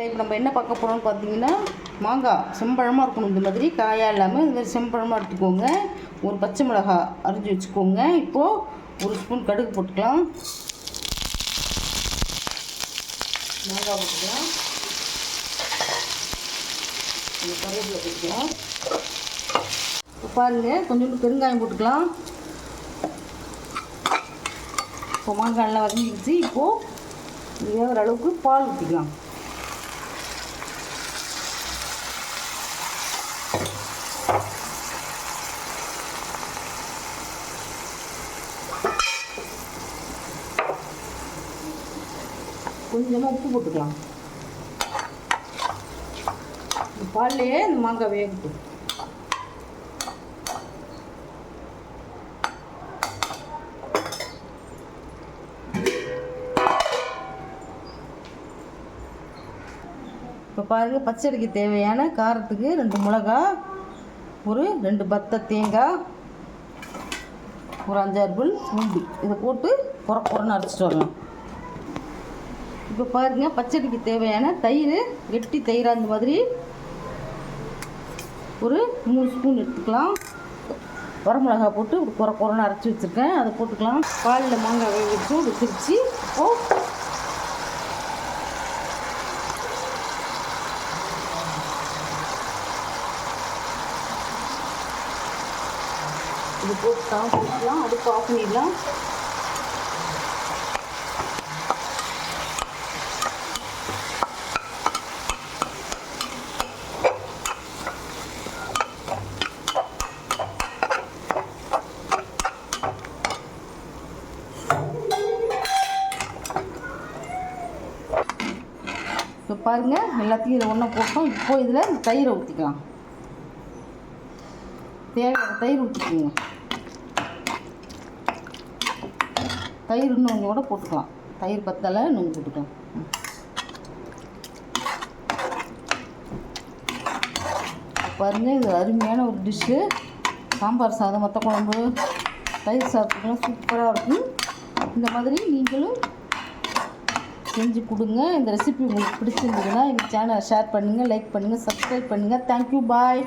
இப்போ நம்ம என்ன பார்க்க போகிறோம்னு பார்த்தீங்கன்னா, மாங்காய் செம்பழமாக இருக்கணும். இந்த மாதிரி காயாக இல்லாமல் இந்த மாதிரி செம்பழமாக எடுத்துக்கோங்க. ஒரு பச்சை மிளகாய் அரிஞ்சு வச்சுக்கோங்க. இப்போது ஒரு ஸ்பூன் கடுகு போட்டுக்கலாம். மாங்காய் போட்டுக்கலாம். கருவேப்பிலை போட்டுக்கலாம். இப்போ பாருங்கள், கொஞ்சோண்டு பெருங்காயம் போட்டுக்கலாம். இப்போ மாங்காய் நல்லா வதங்கிடுச்சு. இப்போது வேகிற அளவுக்கு பால் ஊற்றிக்கலாம். கொஞ்சமாக உப்பு போட்டுக்கலாம். இந்த பால்லையே இந்த மாங்காய் வேகட்டும். இப்போ பாருங்கள், பச்சடிக்கு தேவையான காரத்துக்கு 2 மிளகா, ஒரு 2 பத்தை தேங்காய், ஒரு 5-6 பல் பூண்டு, இதை போட்டு குறைன்னு அரைச்சிட்டு வரலாம். இப்போ பாருங்கள், பச்சடிக்கு தேவையான தயிர், கெட்டி தயிர் அந்த மாதிரி ஒரு 3 ஸ்பூன் எடுத்துக்கலாம். வரமிளகா போட்டு குறைன்னு அரைச்சி வச்சுருக்கேன், அதை போட்டுக்கலாம். பாலில் மாங்காய் வேக வச்சு வச்சிருச்சு. இப்போது இது போட்டுக்கலாம். போட்டுக்கலாம், அடுப்பு ஆஃப் பண்ணிடலாம். இப்போ பாருங்கள், எல்லாத்தையும் இதில் ஒன்றா போட்டோம். இப்போது இதில் தயிரை ஊற்றிக்கலாம். தேவையான தயிர் ஊற்றிக்கோங்க. தயிர் இன்னும் கொஞ்சம் கூட போட்டுக்கலாம். தயிர் பத்தலை, இன்னும் போட்டுக்கலாம். பாருங்கள், இது அருமையான ஒரு டிஷ்ஷு. சாம்பார் சாதம், மற்ற குழம்பு, தயிர் சாதத்துக்குலாம் சூப்பராக இருக்கும். இந்த மாதிரி நீங்களும் செஞ்சு கொடுங்க. இந்த ரெசிபி உங்களுக்கு பிடிச்சிருந்ததுன்னா எங்கள் சேனலை ஷேர் பண்ணுங்கள், லைக் பண்ணுங்கள், சப்ஸ்கிரைப் பண்ணுங்கள். தேங்க்யூ, பாய்.